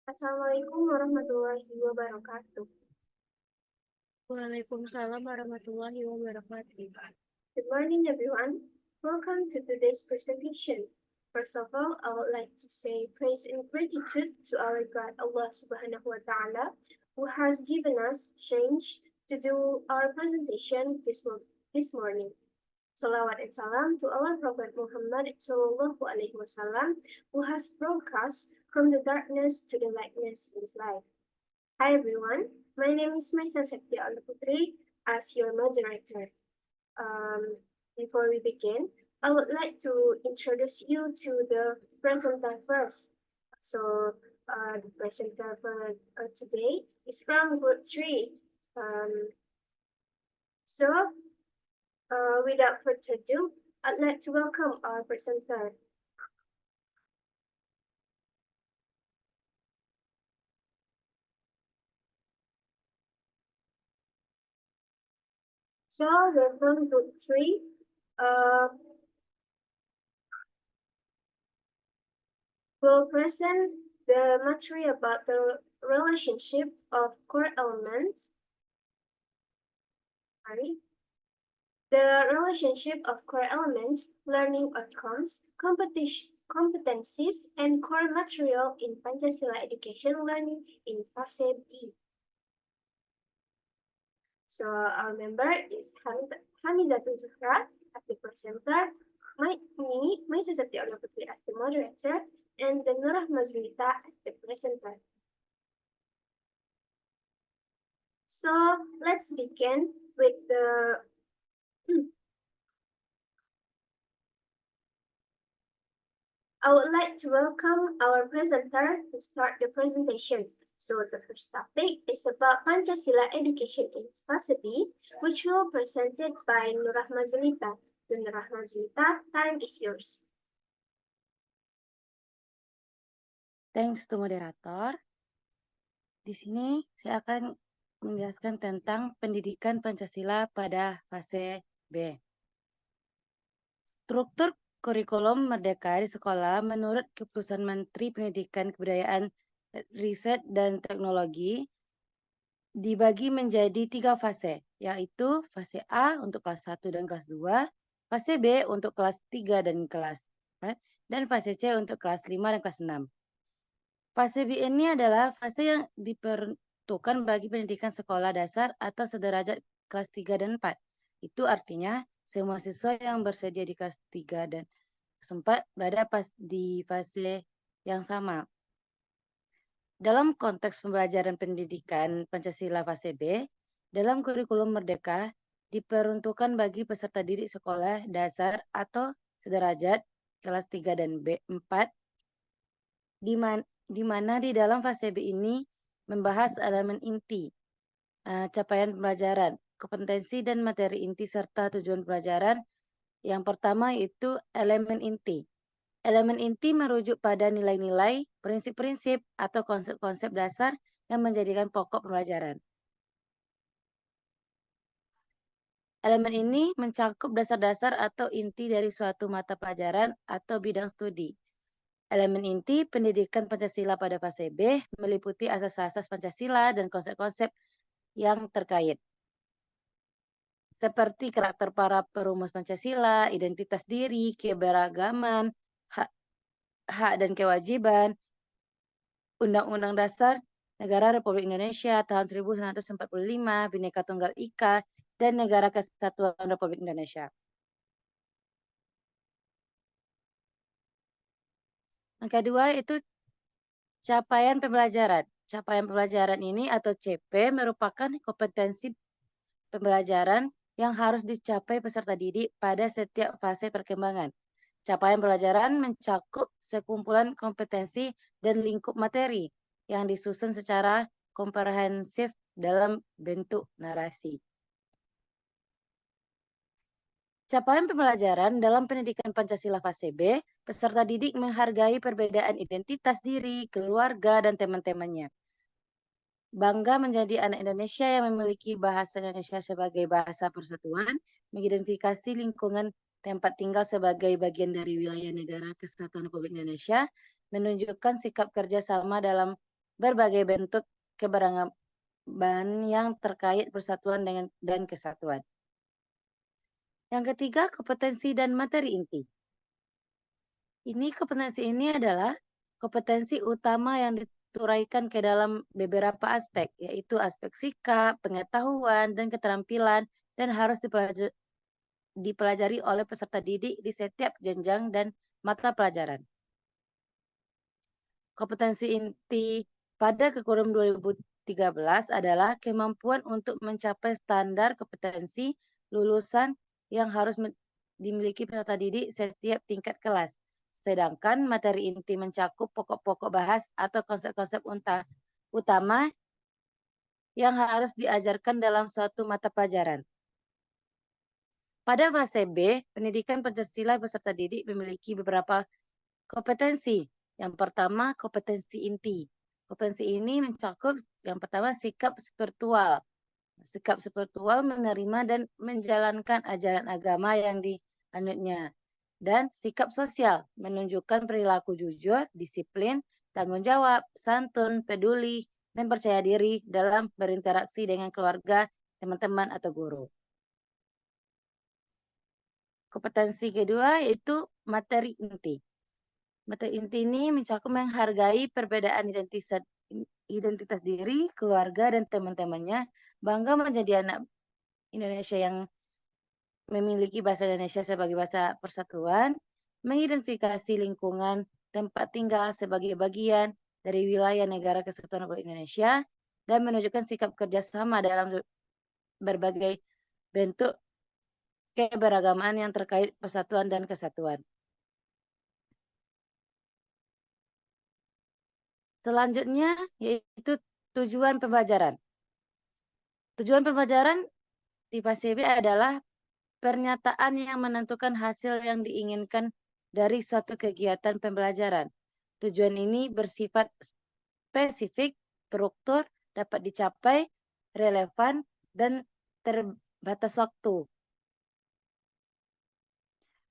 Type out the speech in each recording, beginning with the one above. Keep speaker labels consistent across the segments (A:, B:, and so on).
A: Assalamualaikum warahmatullahi wabarakatuh.
B: Waalaikumsalam warahmatullahi wabarakatuh.
A: Good morning, everyone. Welcome to today's presentation. First of all, I would like to say praise and gratitude to our God, Allah Subhanahu wa Ta'ala, who has given us change to do our presentation this morning. Salawat and salam to our Prophet Muhammad Sallallahu Alaihi Wasallam, who has brought us from the darkness to the lightness in his life. Hi everyone, my name is Maisa Septia Alaputri as your moderator. Um, Before we begin, I would like to introduce you to the presenter first. The presenter for today is from Group 3. Um, Without further ado, I'd like to welcome our presenter. So, we're from Group 3. Uh, will present the material about the relationship of core elements. Sorry. The relationship of core elements, learning outcomes, competencies, and core material in Pancasila education learning in Fase B. So our member is Hamizatul Zahra as the presenter, my Susati Olaputri as the moderator, and the Nurah Mazlita as the presenter. So let's begin with the I would like to welcome our presenter to start the presentation. So the first topic is about Pancasila education in Spasibi, which will be presented by Nurah Mazlita. Nurah Mazlita, time is yours.
B: Thanks to moderator. Di sini saya akan menjelaskan tentang pendidikan Pancasila pada fase B. Struktur kurikulum Merdeka di sekolah menurut Keputusan Menteri Pendidikan Kebudayaan Riset dan Teknologi dibagi menjadi 3 fase, yaitu fase A untuk kelas 1 dan kelas 2, fase B untuk kelas 3 dan kelas 4, dan fase C untuk kelas 5 dan kelas 6. Fase B ini adalah fase yang diperuntukkan bagi pendidikan sekolah dasar atau sederajat kelas 3 dan 4. Itu artinya semua siswa yang bersedia di kelas 3 dan kelas 4 berada di fase yang sama. Dalam konteks pembelajaran pendidikan Pancasila fase B, dalam kurikulum Merdeka diperuntukkan bagi peserta didik sekolah dasar atau sederajat kelas 3 dan B4 di mana di dalam fase B ini membahas elemen inti, capaian pembelajaran, kompetensi dan materi inti serta tujuan pelajaran. Yang pertama yaitu elemen inti. Elemen inti merujuk pada nilai-nilai, prinsip-prinsip, atau konsep-konsep dasar yang menjadikan pokok pembelajaran. Elemen ini mencakup dasar-dasar atau inti dari suatu mata pelajaran atau bidang studi. Elemen inti pendidikan Pancasila pada fase B meliputi asas-asas Pancasila dan konsep-konsep yang terkait. Seperti karakter para perumus Pancasila, identitas diri, keberagaman, hak dan kewajiban, Undang-Undang Dasar Negara Republik Indonesia tahun 1945, Bhinneka Tunggal Ika, dan Negara Kesatuan Republik Indonesia. Yang kedua itu capaian pembelajaran. Capaian pembelajaran ini atau CP merupakan kompetensi pembelajaran yang harus dicapai peserta didik pada setiap fase perkembangan. Capaian pembelajaran mencakup sekumpulan kompetensi dan lingkup materi yang disusun secara komprehensif dalam bentuk narasi. Capaian pembelajaran dalam pendidikan Pancasila fase B, peserta didik menghargai perbedaan identitas diri, keluarga, dan teman-temannya. Bangga menjadi anak Indonesia yang memiliki bahasa Indonesia sebagai bahasa persatuan, mengidentifikasi lingkungan tempat tinggal sebagai bagian dari wilayah negara Kesatuan Republik Indonesia, menunjukkan sikap kerjasama dalam berbagai bentuk keberagaman yang terkait persatuan dan kesatuan. Yang ketiga, kompetensi dan materi inti. Kompetensi ini adalah kompetensi utama yang dituraikan ke dalam beberapa aspek, yaitu aspek sikap, pengetahuan, dan keterampilan, dan harus dipelajari oleh peserta didik di setiap jenjang dan mata pelajaran. Kompetensi inti pada kurikulum 2013 adalah kemampuan untuk mencapai standar kompetensi lulusan yang harus dimiliki peserta didik setiap tingkat kelas. Sedangkan materi inti mencakup pokok-pokok bahas atau konsep-konsep utama yang harus diajarkan dalam suatu mata pelajaran. Pada fase B, pendidikan Pancasila peserta didik memiliki beberapa kompetensi. Yang pertama, kompetensi inti. Kompetensi ini mencakup yang pertama sikap spiritual. Sikap spiritual menerima dan menjalankan ajaran agama yang dianutnya. Dan sikap sosial, menunjukkan perilaku jujur, disiplin, tanggung jawab, santun, peduli, dan percaya diri dalam berinteraksi dengan keluarga, teman-teman, atau guru. Kompetensi kedua yaitu materi inti. Materi inti ini mencakup menghargai perbedaan identitas diri, keluarga, dan teman-temannya, bangga menjadi anak Indonesia yang memiliki bahasa Indonesia sebagai bahasa persatuan, mengidentifikasi lingkungan tempat tinggal sebagai bagian dari wilayah negara kesatuan Republik Indonesia, dan menunjukkan sikap kerjasama dalam berbagai bentuk keberagaman yang terkait persatuan dan kesatuan. Selanjutnya yaitu tujuan pembelajaran. Tujuan pembelajaran di fase B adalah pernyataan yang menentukan hasil yang diinginkan dari suatu kegiatan pembelajaran. Tujuan ini bersifat spesifik, struktur, dapat dicapai, relevan, dan terbatas waktu.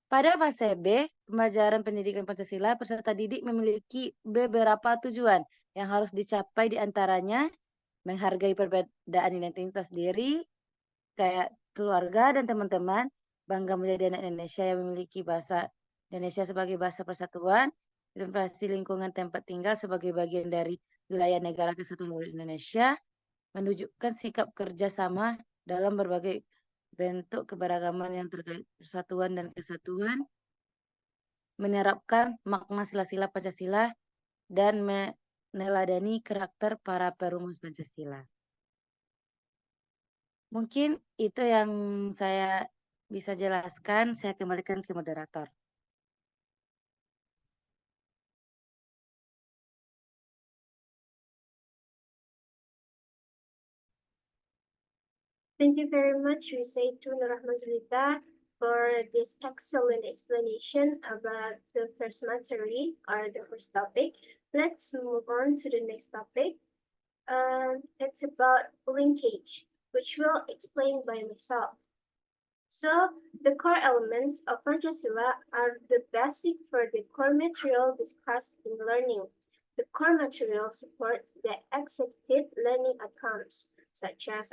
B: Pada fase B, pembelajaran pendidikan Pancasila, peserta didik memiliki beberapa tujuan yang harus dicapai, di antaranya menghargai perbedaan identitas diri, kayak keluarga dan teman-teman, bangga menjadi anak Indonesia yang memiliki bahasa Indonesia sebagai bahasa persatuan, inovasi lingkungan tempat tinggal sebagai bagian dari wilayah negara kesatuan Republik Indonesia, menunjukkan sikap kerjasama dalam berbagai bentuk keberagaman yang terkait persatuan dan kesatuan, menerapkan makna sila-sila Pancasila, dan meneladani karakter para perumus Pancasila. Mungkin itu yang saya bisa jelaskan, saya kembalikan ke moderator.
A: Thank you very much, Zaitun Rahmanzulita, for this excellent explanation about the first material or the first topic. Let's move on to the next topic. It's about linkage, which will explain by myself. So, the core elements of Pancasila are the basic for the core material discussed in learning. The core material supports the executive learning outcomes, such as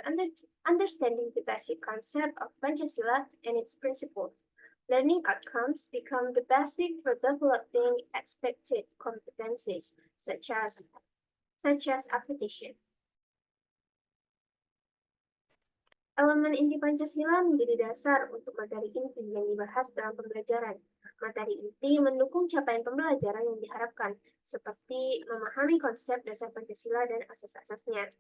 A: understanding the basic concept of Pancasila and its principles. Learning outcomes become the basic for developing expected competencies, such as application. Elemen inti Pancasila menjadi dasar untuk materi inti yang dibahas dalam pembelajaran. Materi inti mendukung capaian pembelajaran yang diharapkan, seperti memahami konsep dasar Pancasila dan asas-asasnya.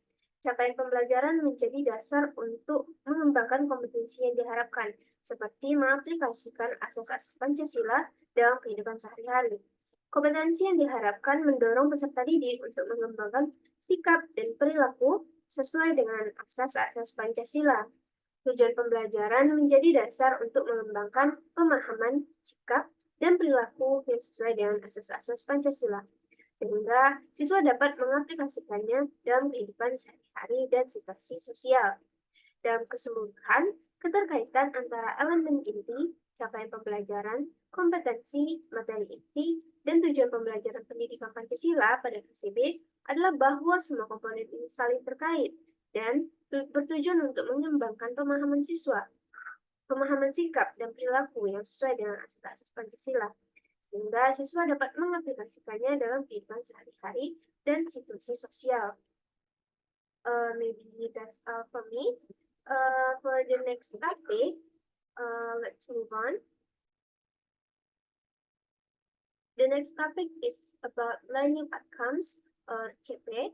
A: Capaian pembelajaran menjadi dasar untuk mengembangkan kompetensi yang diharapkan, seperti mengaplikasikan asas-asas Pancasila dalam kehidupan sehari-hari. Kompetensi yang diharapkan mendorong peserta didik untuk mengembangkan sikap dan perilaku sesuai dengan asas-asas Pancasila. Tujuan pembelajaran menjadi dasar untuk mengembangkan pemahaman, sikap, dan perilaku yang sesuai dengan asas-asas Pancasila, sehingga siswa dapat mengaplikasikannya dalam kehidupan sehari-hari dan situasi sosial. Dalam keseluruhan, keterkaitan antara elemen inti, capaian pembelajaran, kompetensi, materi inti, dan tujuan pembelajaran pendidikan Pancasila pada fase B adalah bahwa semua komponen ini saling terkait dan bertujuan untuk mengembangkan pemahaman siswa, pemahaman sikap dan perilaku yang sesuai dengan asas-asas Pancasila, sehingga siswa dapat mengaplikasikannya dalam kehidupan sehari-hari dan situasi sosial. Maybe that's all for me. For the next topic, let's move on. The next topic is about learning outcomes, or CP,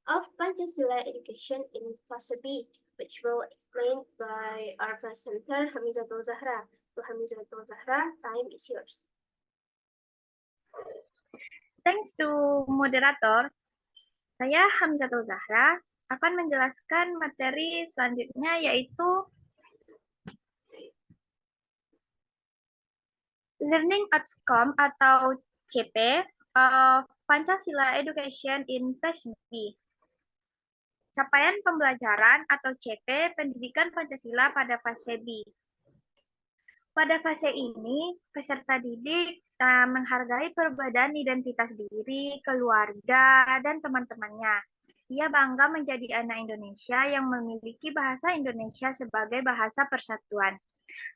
A: of Pancasila education in Fase B, which will explained by our presenter Hamizatul Zahra. So Hamizatul Zahra, time is yours.
C: Thanks to moderator, saya Hamzatul Zahra akan menjelaskan materi selanjutnya yaitu Learning Outcome atau CP Pancasila Education in Phase B. Capaian pembelajaran atau CP Pendidikan Pancasila pada fase B. Pada fase ini, peserta didik menghargai perbedaan identitas diri, keluarga, dan teman-temannya. Ia bangga menjadi anak Indonesia yang memiliki bahasa Indonesia sebagai bahasa persatuan.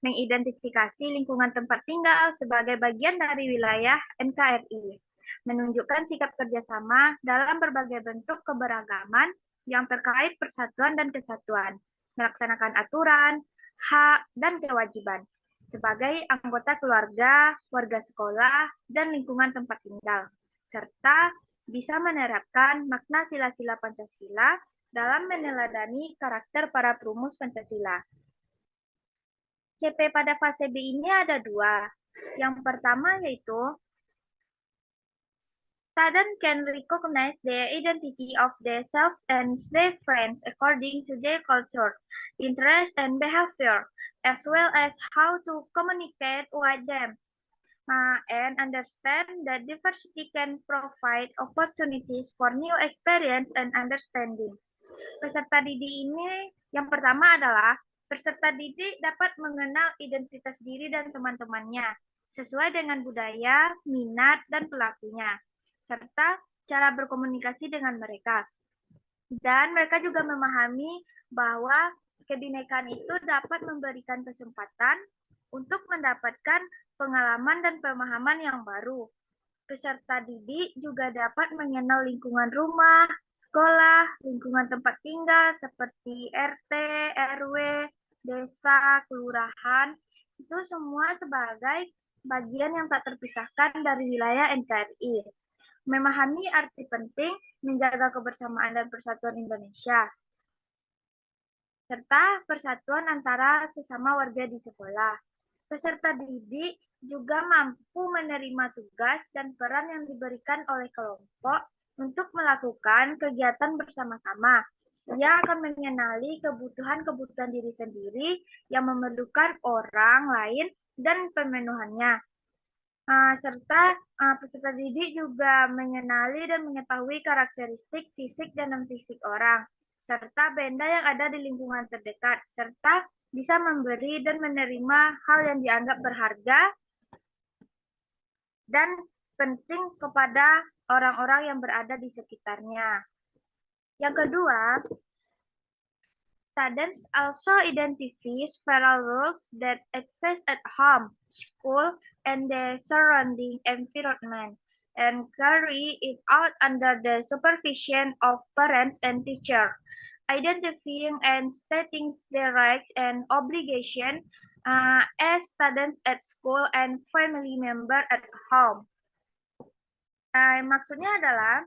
C: Mengidentifikasi lingkungan tempat tinggal sebagai bagian dari wilayah NKRI. Menunjukkan sikap kerjasama dalam berbagai bentuk keberagaman yang terkait persatuan dan kesatuan. Melaksanakan aturan, hak, dan kewajiban sebagai anggota keluarga, warga sekolah, dan lingkungan tempat tinggal, serta bisa menerapkan makna sila-sila Pancasila dalam meneladani karakter para perumus Pancasila. CP pada fase B ini ada dua. Yang pertama yaitu students can recognize the identity of their self and their friends according to their culture, interest, and behavior, as well as how to communicate with them, and understand that diversity can provide opportunities for new experience and understanding. Peserta didik ini yang pertama adalah peserta didik dapat mengenal identitas diri dan teman-temannya sesuai dengan budaya, minat, dan pelakunya, serta cara berkomunikasi dengan mereka. Dan mereka juga memahami bahwa kebinekaan itu dapat memberikan kesempatan untuk mendapatkan pengalaman dan pemahaman yang baru. Peserta didik juga dapat mengenal lingkungan rumah, sekolah, lingkungan tempat tinggal seperti RT, RW, desa, kelurahan, itu semua sebagai bagian yang tak terpisahkan dari wilayah NKRI. Memahami arti penting menjaga kebersamaan dan persatuan Indonesia, serta persatuan antara sesama warga di sekolah. Peserta didik juga mampu menerima tugas dan peran yang diberikan oleh kelompok untuk melakukan kegiatan bersama-sama. Ia akan mengenali kebutuhan-kebutuhan diri sendiri yang memerlukan orang lain dan pemenuhannya. Serta peserta didik juga mengenali dan mengetahui karakteristik fisik dan non-fisik orang, serta benda yang ada di lingkungan terdekat, serta bisa memberi dan menerima hal yang dianggap berharga dan penting kepada orang-orang yang berada di sekitarnya. Yang kedua, students also identify several rules that exist at home, school, and the surrounding environment, and carry it out under the supervision of parents and teachers, identifying and stating their rights and obligations as students at school and family member at home. Maksudnya adalah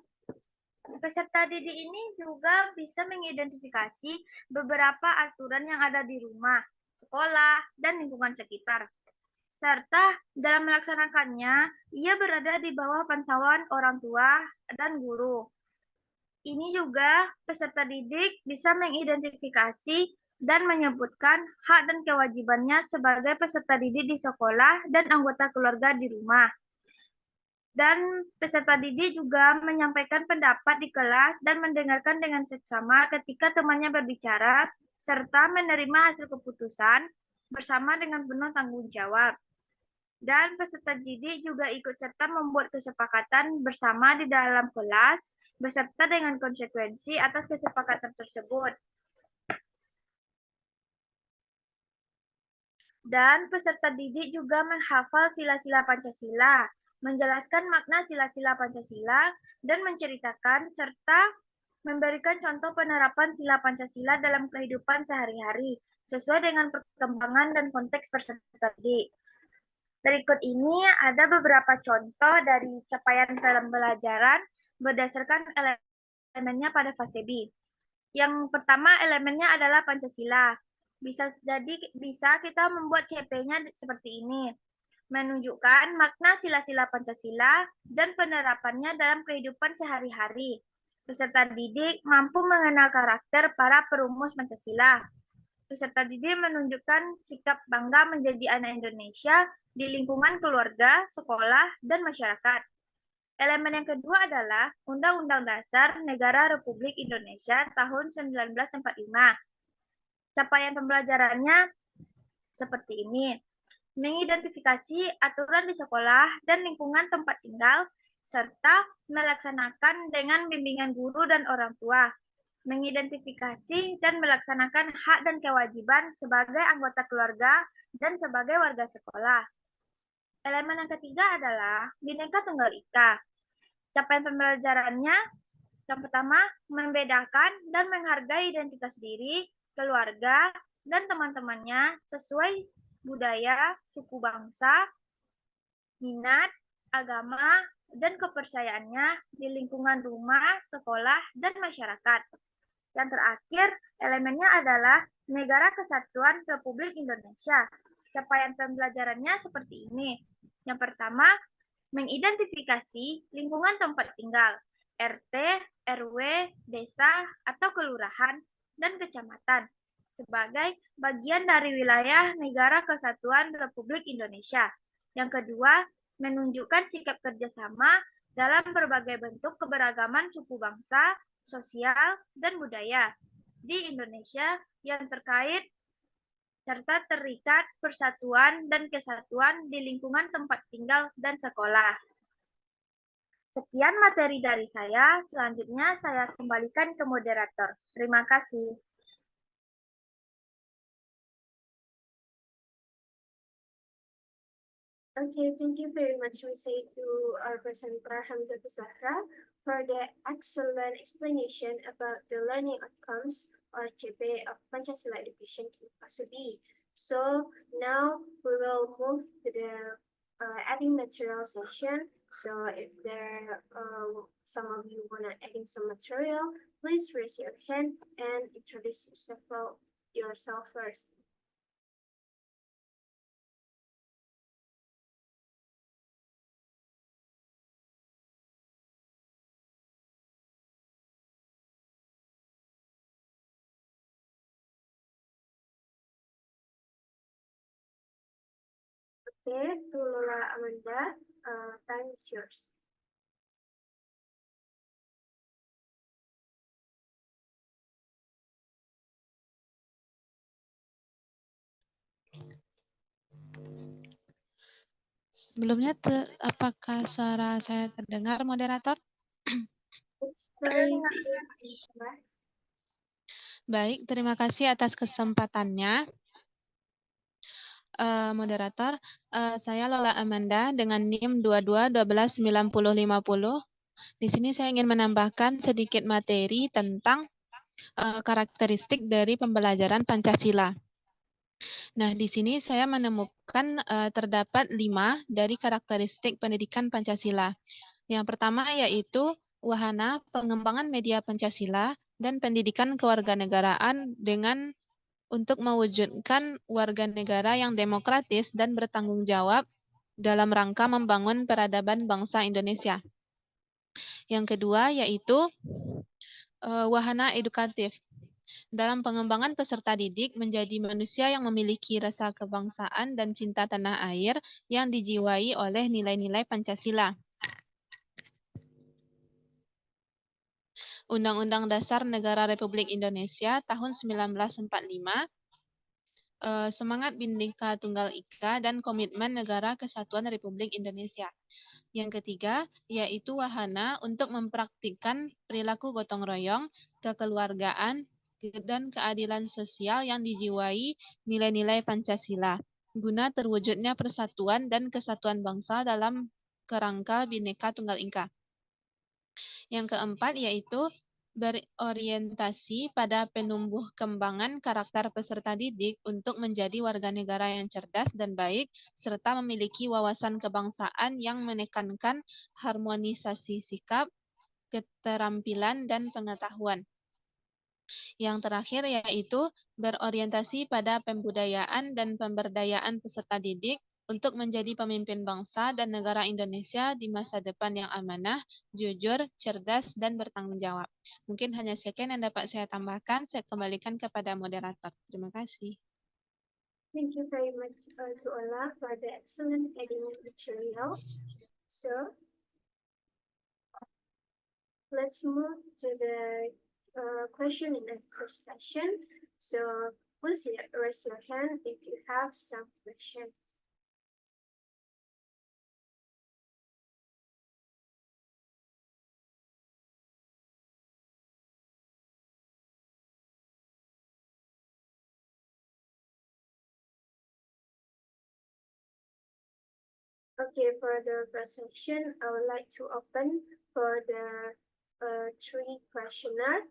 C: peserta didik ini juga bisa mengidentifikasi beberapa aturan yang ada di rumah, sekolah, dan lingkungan sekitar. Serta dalam melaksanakannya, ia berada di bawah pantauan orang tua dan guru. Ini juga peserta didik bisa mengidentifikasi dan menyebutkan hak dan kewajibannya sebagai peserta didik di sekolah dan anggota keluarga di rumah. Dan peserta didik juga menyampaikan pendapat di kelas dan mendengarkan dengan seksama ketika temannya berbicara, serta menerima hasil keputusan bersama dengan penuh tanggung jawab. Dan peserta didik juga ikut serta membuat kesepakatan bersama di dalam kelas beserta dengan konsekuensi atas kesepakatan tersebut. Dan peserta didik juga menghafal sila-sila Pancasila, menjelaskan makna sila-sila Pancasila, dan menceritakan serta memberikan contoh penerapan sila Pancasila dalam kehidupan sehari-hari, sesuai dengan perkembangan dan konteks peserta didik. Berikut ini ada beberapa contoh dari capaian pembelajaran berdasarkan elemennya pada fase B. Yang pertama elemennya adalah Pancasila. Bisa kita membuat CP-nya seperti ini. Menunjukkan makna sila-sila Pancasila dan penerapannya dalam kehidupan sehari-hari. Peserta didik mampu mengenal karakter para perumus Pancasila. Peserta didik menunjukkan sikap bangga menjadi anak Indonesia di lingkungan keluarga, sekolah, dan masyarakat. Elemen yang kedua adalah Undang-Undang Dasar Negara Republik Indonesia tahun 1945. Capaian pembelajarannya seperti ini. Mengidentifikasi aturan di sekolah dan lingkungan tempat tinggal, serta melaksanakan dengan bimbingan guru dan orang tua. Mengidentifikasi dan melaksanakan hak dan kewajiban sebagai anggota keluarga dan sebagai warga sekolah. Elemen yang ketiga adalah Bhinneka Tunggal Ika. Capaian pembelajarannya, yang pertama, membedakan dan menghargai identitas diri, keluarga, dan teman-temannya sesuai budaya, suku bangsa, minat, agama, dan kepercayaannya di lingkungan rumah, sekolah, dan masyarakat. Yang terakhir, elemennya adalah Negara Kesatuan Republik Indonesia. Capaian pembelajarannya seperti ini. Yang pertama, mengidentifikasi lingkungan tempat tinggal, RT, RW, desa, atau kelurahan, dan kecamatan sebagai bagian dari wilayah Negara Kesatuan Republik Indonesia. Yang kedua, menunjukkan sikap kerjasama dalam berbagai bentuk keberagaman suku bangsa, sosial, dan budaya di Indonesia yang terkait serta terikat persatuan dan kesatuan di lingkungan tempat tinggal dan sekolah. Sekian materi dari saya, selanjutnya saya kembalikan ke moderator. Terima kasih.
A: Okay, thank you very much, we say to our presenter Hamza Zahra for the excellent explanation about the learning outcomes or CP of Pancasila Education in Fase B. So now we will move to the adding material section. So if there some of you wanna add in some material, please raise your hand and introduce yourself first. Okay, to Lola Amanda, time is yours.
D: Sebelumnya, apakah suara saya terdengar, moderator?
A: It's very
D: Baik, terima kasih atas kesempatannya. Moderator, saya Lola Amanda dengan NIM 22129050. Di sini saya ingin menambahkan sedikit materi tentang karakteristik dari pembelajaran Pancasila. Nah, di sini saya menemukan terdapat 5 dari karakteristik pendidikan Pancasila. Yang pertama yaitu wahana pengembangan media Pancasila dan pendidikan kewarganegaraan dengan untuk mewujudkan warga negara yang demokratis dan bertanggung jawab dalam rangka membangun peradaban bangsa Indonesia. Yang kedua yaitu wahana edukatif dalam pengembangan peserta didik menjadi manusia yang memiliki rasa kebangsaan dan cinta tanah air yang dijiwai oleh nilai-nilai Pancasila. Undang-Undang Dasar Negara Republik Indonesia tahun 1945 semangat Bhinneka Tunggal Ika dan komitmen Negara Kesatuan Republik Indonesia. Yang ketiga, yaitu wahana untuk mempraktikkan perilaku gotong royong, kekeluargaan, dan keadilan sosial yang dijiwai nilai-nilai Pancasila, guna terwujudnya persatuan dan kesatuan bangsa dalam kerangka Bhinneka Tunggal Ika. Yang keempat, yaitu berorientasi pada penumbuh kembangan karakter peserta didik untuk menjadi warga negara yang cerdas dan baik, serta memiliki wawasan kebangsaan yang menekankan harmonisasi sikap, keterampilan, dan pengetahuan. Yang terakhir yaitu berorientasi pada pembudayaan dan pemberdayaan peserta didik untuk menjadi pemimpin bangsa dan negara Indonesia di masa depan yang amanah, jujur, cerdas, dan bertanggung jawab. Mungkin hanya sekian yang dapat saya tambahkan. Saya kembalikan kepada moderator. Terima kasih.
A: Thank you very much to Ola for the excellent editing materials. So, let's move to the question and answer session. So, please raise your hand if you have some questions. Okay, for the first section, I would like to open for the three questioner.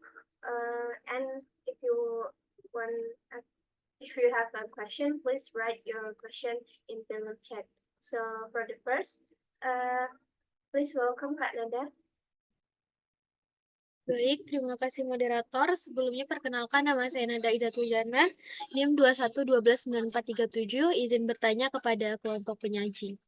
A: And if you want, if you have a question, please write your question in the chat. So for the first, please welcome Kak Nada.
E: Baik, terima kasih moderator. Sebelumnya perkenalkan nama saya Nada Izatujana, NIM 21129437, izin bertanya kepada kelompok penyaji.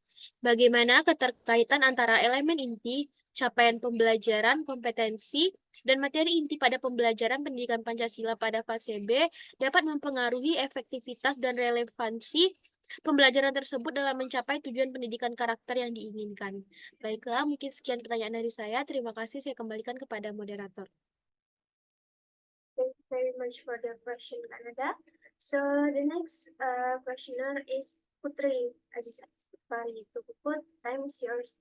E: Bagaimana keterkaitan antara elemen inti, capaian pembelajaran, kompetensi, dan materi inti pada pembelajaran pendidikan Pancasila pada fase B dapat mempengaruhi efektivitas dan relevansi pembelajaran tersebut dalam mencapai tujuan pendidikan karakter yang diinginkan. Baiklah, mungkin sekian pertanyaan dari saya. Terima kasih, saya kembalikan kepada moderator.
A: Thank you very much for the question, Canada. So the next questioner is Putri Aziza Istighfari. Put, time is yours.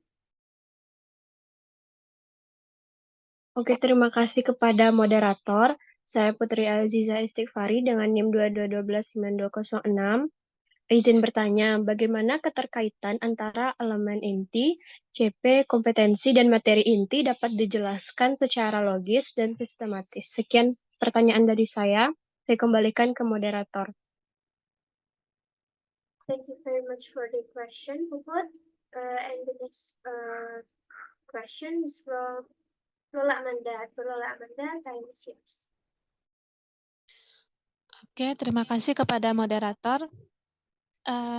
F: Oke, terima kasih kepada moderator. Saya Putri Aziza Istighfari dengan NIM 22129206. Izin bertanya, bagaimana keterkaitan antara elemen inti, CP, kompetensi, dan materi inti dapat dijelaskan secara logis dan sistematis? Sekian pertanyaan dari saya kembalikan ke moderator.
A: Thank you very much for the question, Puput. And the next question is from Lola Amanda. Lola Amanda, time is yours.
D: Oke, terima kasih kepada moderator.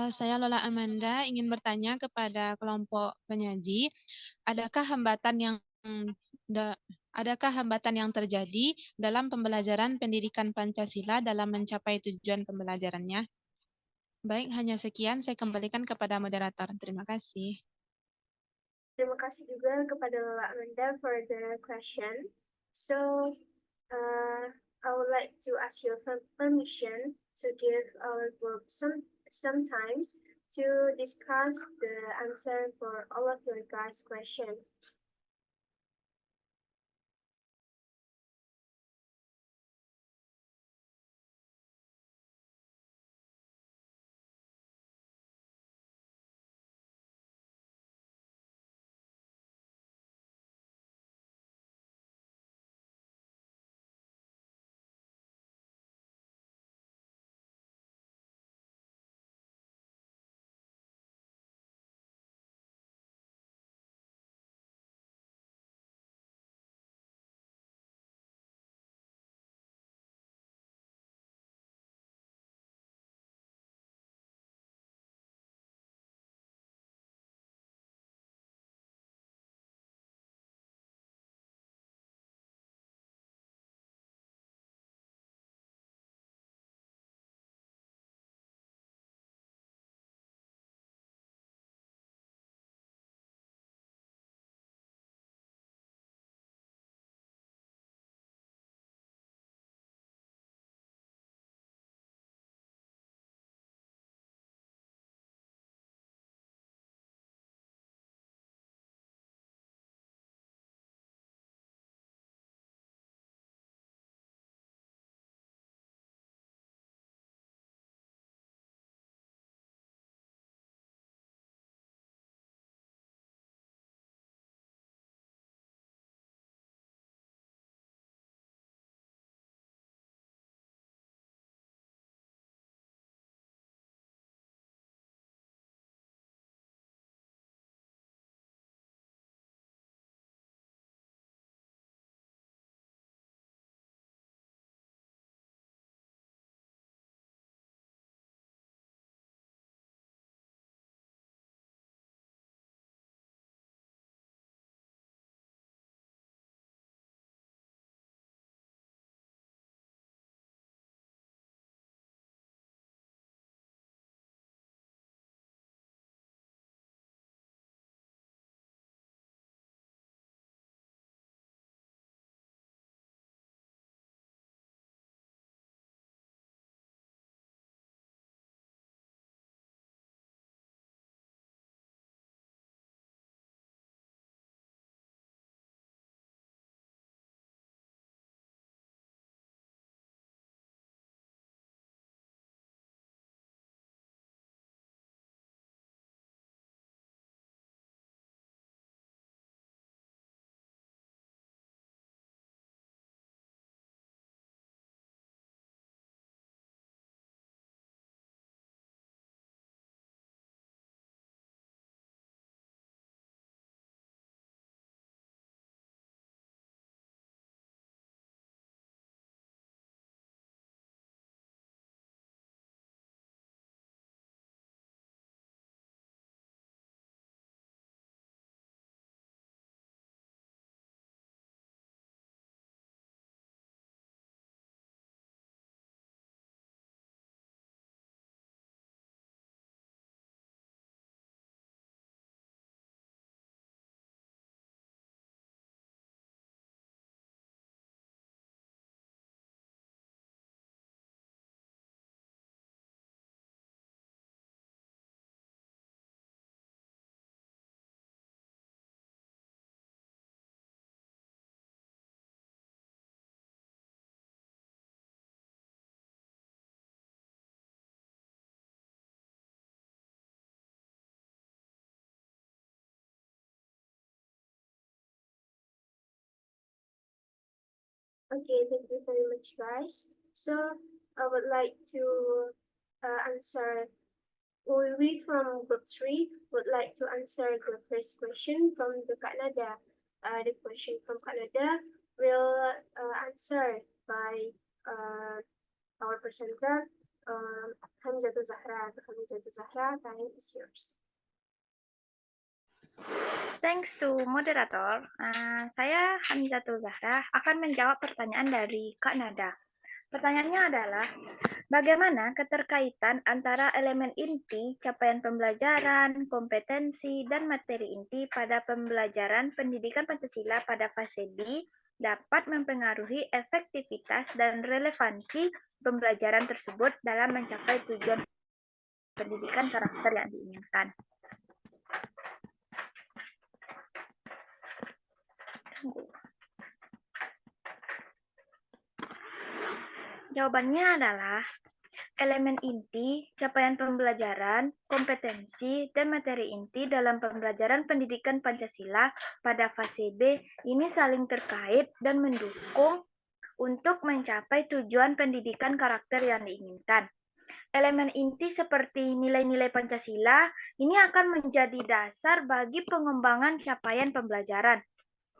D: Saya Lola Amanda ingin bertanya kepada kelompok penyaji, adakah hambatan yang terjadi dalam pembelajaran pendidikan Pancasila dalam mencapai tujuan pembelajarannya? Baik, hanya sekian. Saya kembalikan kepada moderator. Terima kasih.
A: Terima kasih juga kepada Lola Amanda for the question. So, I would like to ask your permission to give our group sometimes to discuss the answer for all of your guys' questions. Okay, thank you very much, guys. So I would like to answer. We from group 3 would like to answer the first question from the Canada. The question from Canada will answer by our presenter, Hamzatul Zahra. Hamzatul Zahra, time is yours.
C: Thanks to moderator, saya Hamzatul Zahra akan menjawab pertanyaan dari Kak Nada. Pertanyaannya adalah, bagaimana keterkaitan antara elemen inti, capaian pembelajaran, kompetensi, dan materi inti pada pembelajaran pendidikan Pancasila pada fase B dapat mempengaruhi efektivitas dan relevansi pembelajaran tersebut dalam mencapai tujuan pendidikan karakter yang diinginkan. Jawabannya adalah elemen inti, capaian pembelajaran, kompetensi, dan materi inti dalam pembelajaran pendidikan Pancasila pada fase B ini saling terkait dan mendukung untuk mencapai tujuan pendidikan karakter yang diinginkan. Elemen inti seperti nilai-nilai Pancasila ini akan menjadi dasar bagi pengembangan capaian pembelajaran,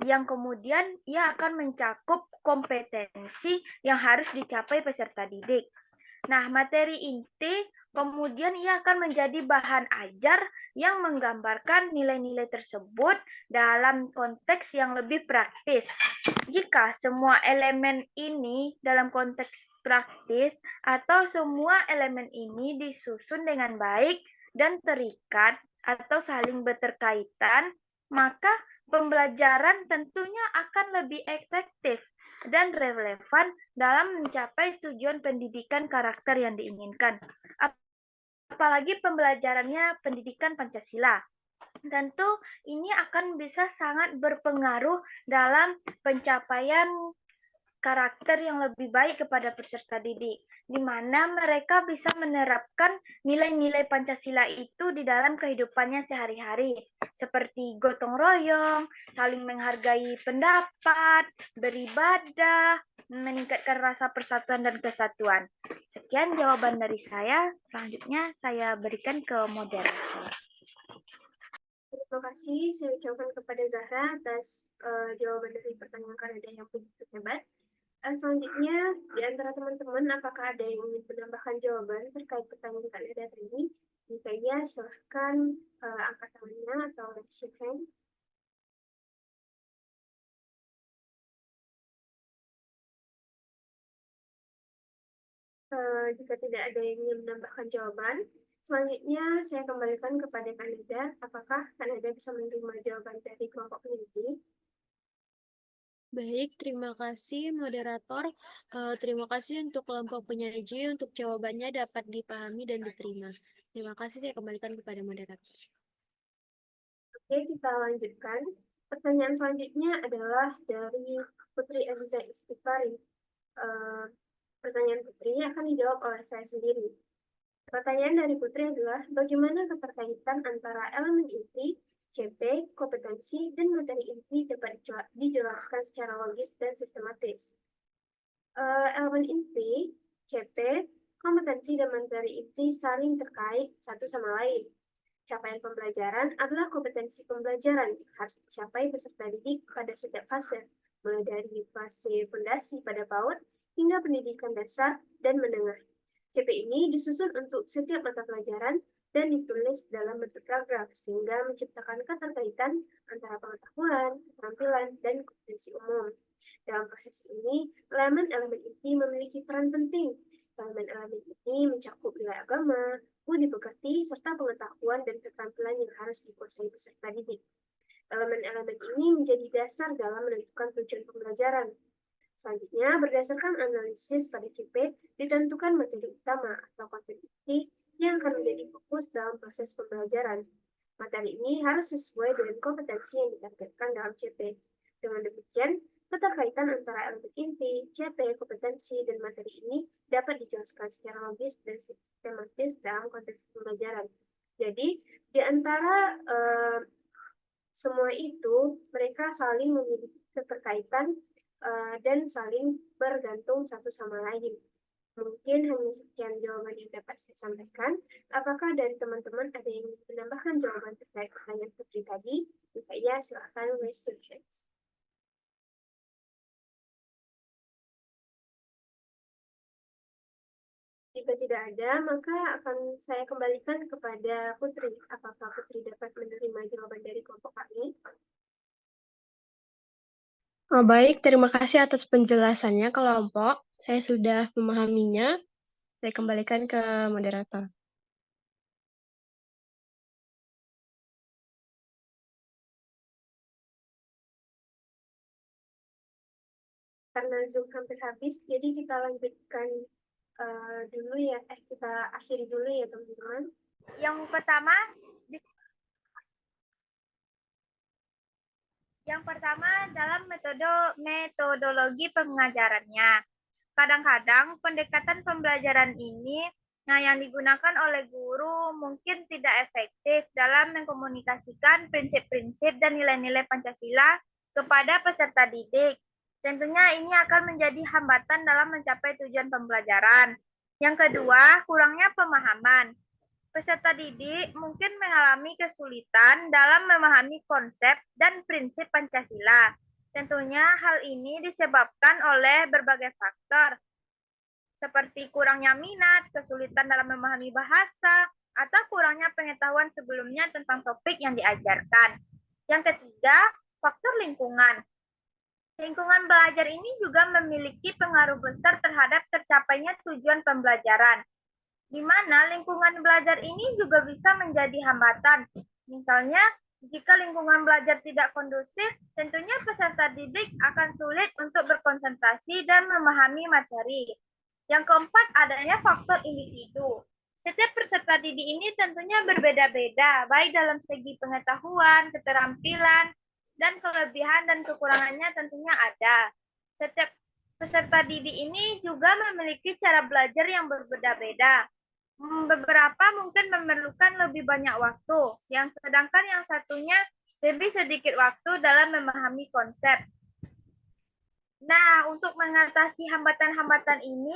C: yang kemudian ia akan mencakup kompetensi yang harus dicapai peserta didik. Nah, materi inti kemudian ia akan menjadi bahan ajar yang menggambarkan nilai-nilai tersebut dalam konteks yang lebih praktis. Jika semua elemen ini dalam konteks praktis atau semua elemen ini disusun dengan baik dan terikat atau saling berterkaitan, maka pembelajaran tentunya akan lebih efektif dan relevan dalam mencapai tujuan pendidikan karakter yang diinginkan. Apalagi pembelajarannya pendidikan Pancasila. Tentu ini akan bisa sangat berpengaruh dalam pencapaian karakter yang lebih baik kepada peserta didik, di mana mereka bisa menerapkan nilai-nilai Pancasila itu di dalam kehidupannya sehari-hari, seperti gotong royong, saling menghargai pendapat, beribadah, meningkatkan rasa persatuan dan kesatuan. Sekian jawaban dari saya. Selanjutnya saya berikan ke moderator.
A: Terima kasih saya ucapkan kepada Zahra atas jawaban dari pertanyaan Kanada yang begitu hebat. Selanjutnya, di antara teman-teman, apakah ada yang ingin menambahkan jawaban terkait pertanyaan Kanada ini? Jika iya, silahkan angkat tangannya atau raise your hand. Jika tidak ada yang ingin menambahkan jawaban, selanjutnya saya kembalikan kepada Kanada. Apakah Kanada bisa menerima jawaban dari kelompok peneliti?
E: Baik, terima kasih moderator. Terima kasih untuk kelompok penyaji untuk jawabannya dapat dipahami dan diterima. Terima kasih, saya kembalikan kepada moderator.
A: Oke, kita lanjutkan. Pertanyaan selanjutnya adalah dari Putri Aziza Istighfari. Pertanyaan Putri akan dijawab oleh saya sendiri. Pertanyaan dari Putri adalah, bagaimana keterkaitan antara elemen inti, CP, kompetensi, dan materi inti dapat dijelaskan secara logis dan sistematis? Elemen inti, CP, kompetensi, dan materi inti saling terkait satu sama lain. Capaian pembelajaran adalah kompetensi pembelajaran yang harus dicapai peserta didik pada setiap fase, mulai dari fase fondasi pada PAUD hingga pendidikan dasar dan menengah. CP ini disusun untuk setiap mata pelajaran dan ditulis dalam bentuk paragraf sehingga menciptakan keterkaitan antara pengetahuan, keterampilan, dan kompetensi umum. Dalam proses ini, elemen-elemen inti memiliki peran penting. Elemen-elemen ini mencakup nilai agama, budi pekerti, serta pengetahuan dan keterampilan yang harus dikuasai peserta didik. Elemen-elemen ini menjadi dasar dalam menentukan tujuan pembelajaran. Selanjutnya, berdasarkan analisis pada CP, ditentukan materi utama atau konten inti yang akan menjadi fokus dalam proses pembelajaran. Materi ini harus sesuai dengan kompetensi yang ditargetkan dalam CP. Dengan demikian, keterkaitan antara elemen inti, CP, kompetensi, dan materi ini dapat dijelaskan secara logis dan sistematis dalam konteks pembelajaran. Jadi, di antara semua itu, mereka saling memiliki keterkaitan dan saling bergantung satu sama lain. Mungkin hanya sekian jawaban yang dapat saya sampaikan. Apakah dari teman-teman ada yang ingin menambahkan jawaban terkait pertanyaan Putri tadi? Jika iya, silakan raise your hands. Jika tidak ada, maka akan saya kembalikan kepada Putri. Apakah Putri dapat menerima jawaban dari kelompok kami?
F: Oh, baik, terima kasih atas penjelasannya kelompok. Saya sudah memahaminya. Saya kembalikan ke moderator.
A: Karena Zoom hampir habis, jadi kita lanjutkan dulu ya. Kita akhiri dulu ya, teman-teman.
C: Yang pertama dalam metodologi pengajarannya. Kadang-kadang pendekatan pembelajaran ini yang digunakan oleh guru mungkin tidak efektif dalam mengkomunikasikan prinsip-prinsip dan nilai-nilai Pancasila kepada peserta didik. Tentunya ini akan menjadi hambatan dalam mencapai tujuan pembelajaran. Yang kedua, kurangnya pemahaman. Peserta didik mungkin mengalami kesulitan dalam memahami konsep dan prinsip Pancasila. Tentunya hal ini disebabkan oleh berbagai faktor, seperti kurangnya minat, kesulitan dalam memahami bahasa, atau kurangnya pengetahuan sebelumnya tentang topik yang diajarkan. Yang ketiga, faktor lingkungan. Lingkungan belajar ini juga memiliki pengaruh besar terhadap tercapainya tujuan pembelajaran, di mana lingkungan belajar ini juga bisa menjadi hambatan. Misalnya, jika lingkungan belajar tidak kondusif, tentunya peserta didik akan sulit untuk berkonsentrasi dan memahami materi. Yang keempat, adanya faktor individu. Setiap peserta didik ini tentunya berbeda-beda, baik dalam segi pengetahuan, keterampilan, dan kelebihan dan kekurangannya tentunya ada. Setiap peserta didik ini juga memiliki cara belajar yang berbeda-beda. Beberapa mungkin memerlukan lebih banyak waktu, sedangkan yang satunya lebih sedikit waktu dalam memahami konsep. Nah, untuk mengatasi hambatan-hambatan ini,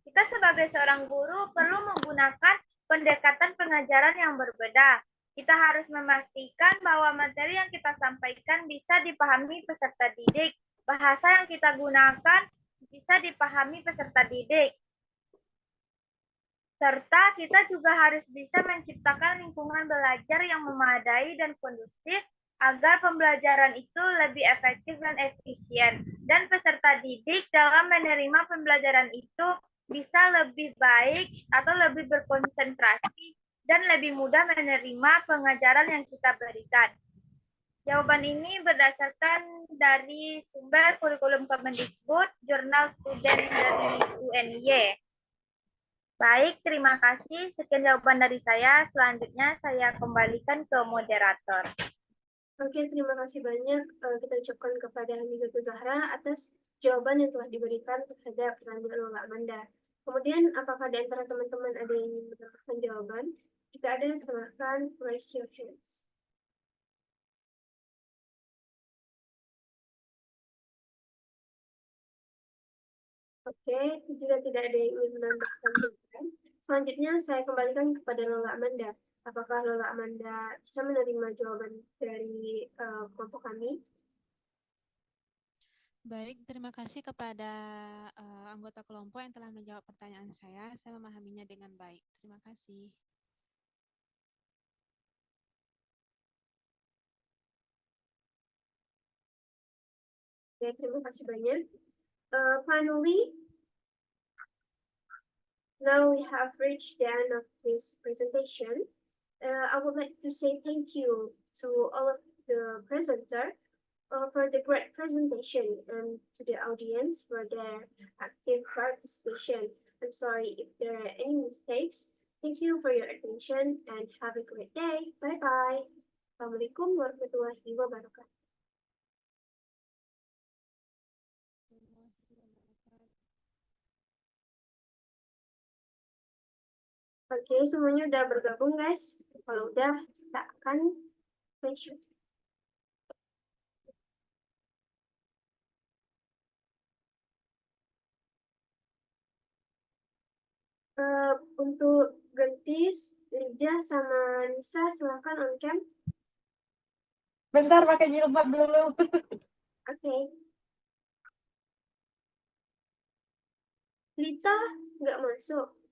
C: kita sebagai seorang guru perlu menggunakan pendekatan pengajaran yang berbeda. Kita harus memastikan bahwa materi yang kita sampaikan bisa dipahami peserta didik. Bahasa yang kita gunakan bisa dipahami peserta didik. Serta kita juga harus bisa menciptakan lingkungan belajar yang memadai dan kondusif agar pembelajaran itu lebih efektif dan efisien. Dan peserta didik dalam menerima pembelajaran itu bisa lebih baik atau lebih berkonsentrasi dan lebih mudah menerima pengajaran yang kita berikan. Jawaban ini berdasarkan dari sumber kurikulum Kemendikbud, jurnal student dari UNY. Baik, terima kasih. Sekian jawaban dari saya. Selanjutnya saya kembalikan ke moderator.
A: Oke, terima kasih banyak kita ucapkan kepada Hamizatul Zahra atas jawaban yang telah diberikan terhadap pertanyaan Lola Amanda. Kemudian, apakah di antara teman-teman ada yang ingin menambahkan jawaban? Jika ada, silahkan raise your hands. Oke, jika tidak ada yang ingin menambahkan jawaban, selanjutnya saya kembalikan kepada Lola Amanda. Apakah Lola Amanda bisa menerima jawaban dari kelompok kami?
D: Baik, terima kasih kepada anggota kelompok yang telah menjawab pertanyaan saya. Saya memahaminya dengan baik. Terima kasih.
A: Ya, terima kasih banyak. Finally, now we have reached the end of this presentation. I would like to say thank you to all of the presenters for the great presentation and to the audience for their active participation. I'm sorry if there are any mistakes. Thank you for your attention and have a great day. Bye-bye. Assalamualaikum warahmatullahi wabarakatuh. Oke, semuanya udah bergabung, guys. Kalau udah, kita akan finish. Untuk Gentis, Lija, sama Nisa, silakan on cam.
G: Bentar pakai jilbab dulu.
A: Oke. Lita nggak masuk.